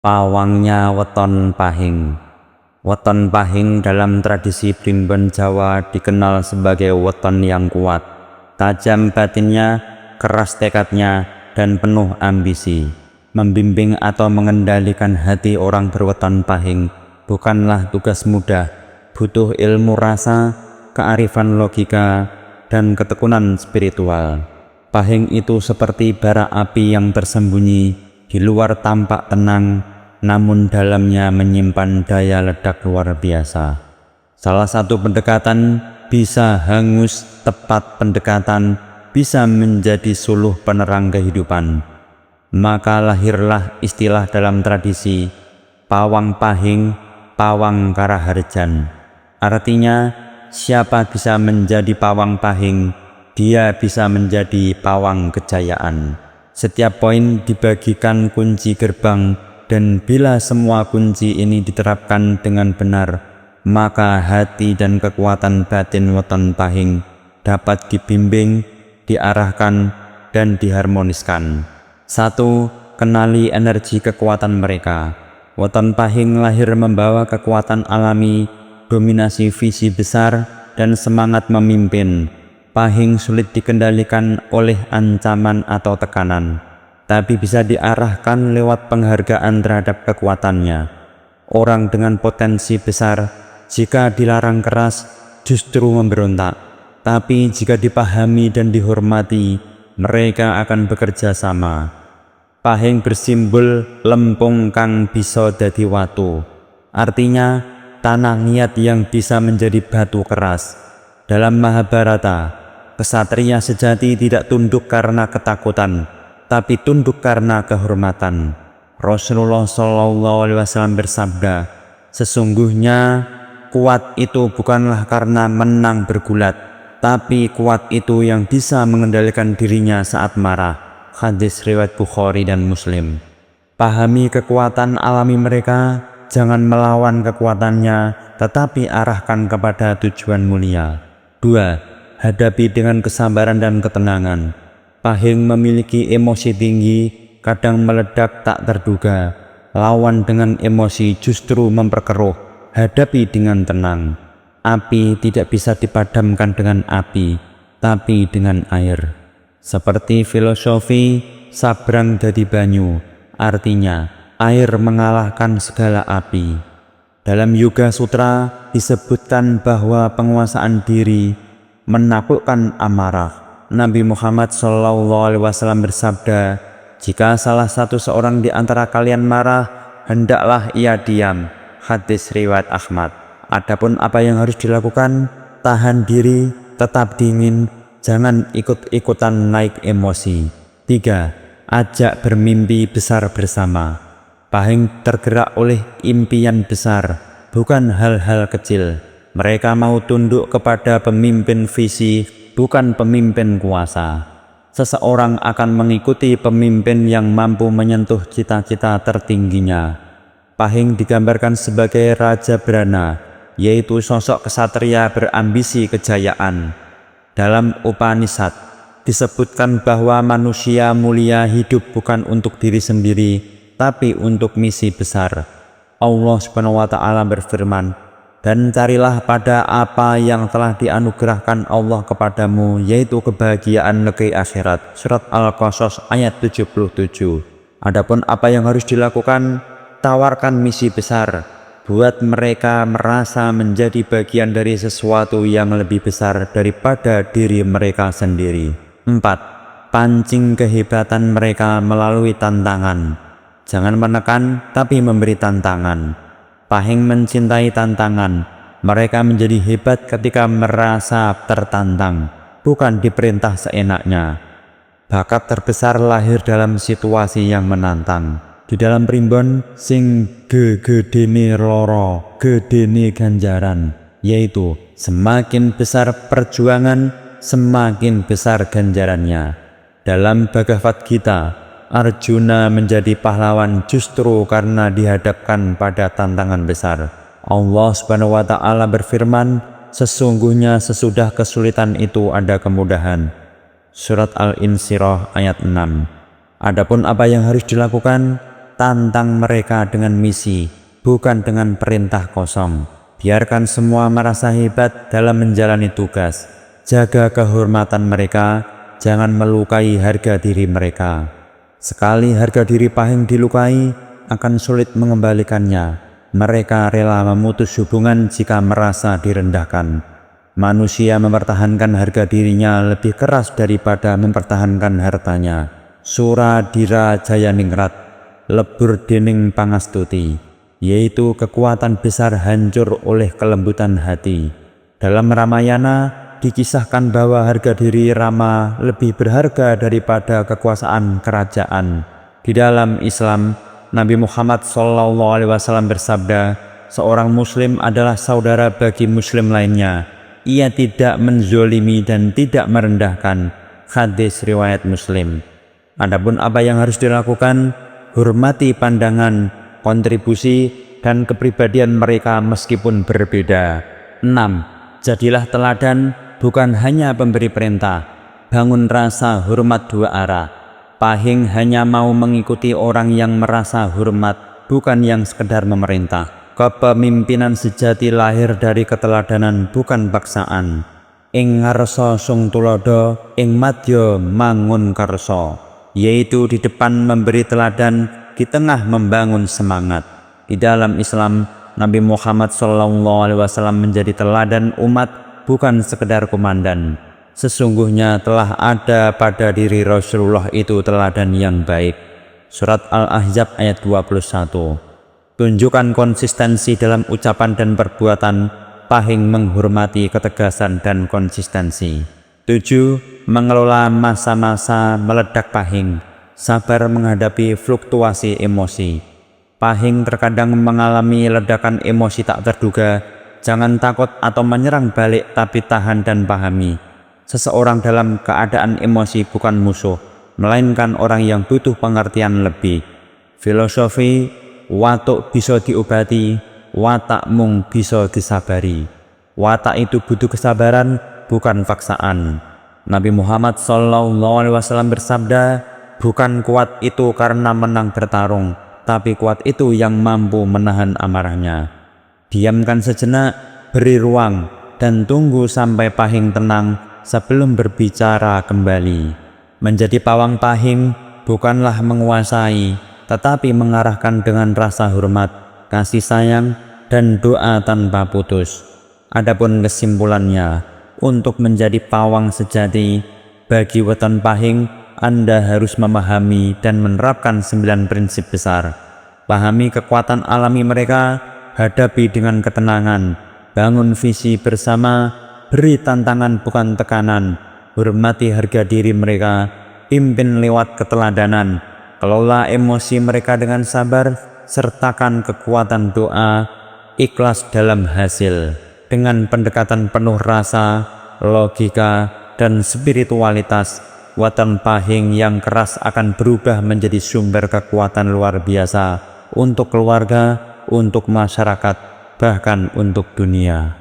Pawangnya weton pahing. Weton pahing dalam tradisi primbon Jawa dikenal sebagai weton yang kuat, tajam batinnya, keras tekadnya, dan penuh ambisi. Membimbing atau mengendalikan hati orang berweton pahing bukanlah tugas mudah, butuh ilmu rasa, kearifan logika, dan ketekunan spiritual. Pahing itu seperti bara api yang tersembunyi, di luar tampak tenang, namun dalamnya menyimpan daya ledak luar biasa. Salah satu pendekatan bisa hangus, tepat pendekatan bisa menjadi suluh penerang kehidupan. Maka lahirlah istilah dalam tradisi, pawang pahing, pawang karaharjan. Artinya, siapa bisa menjadi pawang pahing, dia bisa menjadi pawang kejayaan. Setiap poin dibagikan kunci gerbang, dan bila semua kunci ini diterapkan dengan benar, maka hati dan kekuatan batin weton pahing dapat dibimbing, diarahkan, dan diharmoniskan. 1. Kenali energi kekuatan mereka. Weton pahing lahir membawa kekuatan alami, dominasi visi besar, dan semangat memimpin. Pahing sulit dikendalikan oleh ancaman atau tekanan, tapi bisa diarahkan lewat penghargaan terhadap kekuatannya. Orang dengan potensi besar, jika dilarang keras, justru memberontak. Tapi jika dipahami dan dihormati, mereka akan bekerja sama. Pahing bersimbol lempung kang bisa dadi watu. Artinya, tanah niat yang bisa menjadi batu keras. Dalam Mahabharata, kesatria sejati tidak tunduk karena ketakutan, tapi tunduk karena kehormatan. Rasulullah SAW bersabda, sesungguhnya kuat itu bukanlah karena menang bergulat, tapi kuat itu yang bisa mengendalikan dirinya saat marah. Hadis riwayat Bukhari dan Muslim. Pahami kekuatan alami mereka, jangan melawan kekuatannya, tetapi arahkan kepada tujuan mulia. 2. Hadapi dengan kesabaran dan ketenangan. Pahing memiliki emosi tinggi, kadang meledak tak terduga. Lawan dengan emosi justru memperkeruh. Hadapi dengan tenang. Api tidak bisa dipadamkan dengan api, tapi dengan air. Seperti filosofi sabrang dadi banyu, artinya air mengalahkan segala api. Dalam Yoga Sutra disebutkan bahwa penguasaan diri menaklukkan amarah. Nabi Muhammad SAW bersabda, jika salah satu seorang di antara kalian marah, hendaklah ia diam. Hadis riwayat Ahmad. Adapun apa yang harus dilakukan? Tahan diri, tetap dingin, jangan ikut-ikutan naik emosi. 3. Ajak bermimpi besar bersama. Pahing tergerak oleh impian besar, bukan hal-hal kecil. Mereka mau tunduk kepada pemimpin visi, bukan pemimpin kuasa. Seseorang akan mengikuti pemimpin yang mampu menyentuh cita-cita tertingginya. Pahing digambarkan sebagai Raja Brana, yaitu sosok kesatria berambisi kejayaan. Dalam Upanishad disebutkan bahwa manusia mulia hidup bukan untuk diri sendiri, tapi untuk misi besar. Allah SWT berfirman, dan carilah pada apa yang telah dianugerahkan Allah kepadamu, yaitu kebahagiaan negeri akhirat. Surat Al-Qasas ayat 77. Adapun apa yang harus dilakukan? Tawarkan misi besar. Buat mereka merasa menjadi bagian dari sesuatu yang lebih besar daripada diri mereka sendiri. 4. Pancing kehebatan mereka melalui tantangan. Jangan menekan, tapi memberi tantangan. Pahing mencintai tantangan. Mereka menjadi hebat ketika merasa tertantang, bukan diperintah seenaknya. Bakat terbesar lahir dalam situasi yang menantang. Di dalam primbon, sing gedene loro, gedene ganjaran, yaitu semakin besar perjuangan, semakin besar ganjarannya. Dalam Bhagavad Gita, Arjuna menjadi pahlawan justru karena dihadapkan pada tantangan besar. Allah SWT berfirman, sesungguhnya sesudah kesulitan itu ada kemudahan. Surat Al-Insyirah ayat 6. Adapun apa yang harus dilakukan? tantang mereka dengan misi, bukan dengan perintah kosong. Biarkan semua merasa hebat dalam menjalani tugas. Jaga kehormatan mereka, jangan melukai harga diri mereka. Sekali harga diri Pahing dilukai, akan sulit mengembalikannya. Mereka rela memutus hubungan jika merasa direndahkan. Manusia mempertahankan harga dirinya lebih keras daripada mempertahankan hartanya. Suradira Jayaningrat, lebur dening pangastuti, yaitu kekuatan besar hancur oleh kelembutan hati. Dalam Ramayana dikisahkan bahwa harga diri Rama lebih berharga daripada kekuasaan kerajaan. Di dalam Islam, Nabi Muhammad SAW bersabda, seorang muslim adalah saudara bagi muslim lainnya. Ia tidak menzolimi dan tidak merendahkan. Hadis riwayat Muslim. Adapun apa yang harus dilakukan, hormati pandangan, kontribusi, dan kepribadian mereka meskipun berbeda. 6. Jadilah teladan, bukan hanya pemberi perintah. Bangun rasa hormat dua arah. Pahing hanya mau mengikuti orang yang merasa hormat, bukan yang sekedar memerintah. Kepemimpinan sejati lahir dari keteladanan, bukan paksaan. Ing ngarsa sung tulodo, ing madya mangun karsa, yaitu di depan memberi teladan, di tengah membangun semangat. Di dalam Islam, Nabi Muhammad SAW menjadi teladan umat, bukan sekedar komandan. Sesungguhnya telah ada pada diri Rasulullah itu teladan yang baik. Surat Al-Ahzab ayat 21. Tunjukkan konsistensi dalam ucapan dan perbuatan. Pahing menghormati ketegasan dan konsistensi. 7. Mengelola masa-masa meledak Pahing. Sabar menghadapi fluktuasi emosi. Pahing terkadang mengalami ledakan emosi tak terduga. Jangan takut atau menyerang balik, tapi tahan dan pahami. Seseorang dalam keadaan emosi bukan musuh, melainkan orang yang butuh pengertian lebih. Filosofi, watuk bisa diobati, watak mung bisa disabari. Watak itu butuh kesabaran, bukan paksaan. Nabi Muhammad SAW bersabda, bukan kuat itu karena menang bertarung, tapi kuat itu yang mampu menahan amarahnya. Diamkan sejenak, beri ruang, dan tunggu sampai Pahing tenang sebelum berbicara kembali. Menjadi pawang Pahing bukanlah menguasai, tetapi mengarahkan dengan rasa hormat, kasih sayang, dan doa tanpa putus. Adapun kesimpulannya, untuk menjadi pawang sejati, bagi weton Pahing, Anda harus memahami dan menerapkan 9 prinsip besar. Pahami kekuatan alami mereka, hadapi dengan ketenangan, bangun visi bersama, beri tantangan bukan tekanan, hormati harga diri mereka, pimpin lewat keteladanan, kelola emosi mereka dengan sabar, sertakan kekuatan doa, ikhlas dalam hasil. Dengan pendekatan penuh rasa, logika, dan spiritualitas, weton Pahing yang keras akan berubah menjadi sumber kekuatan luar biasa untuk keluarga, untuk masyarakat, bahkan untuk dunia.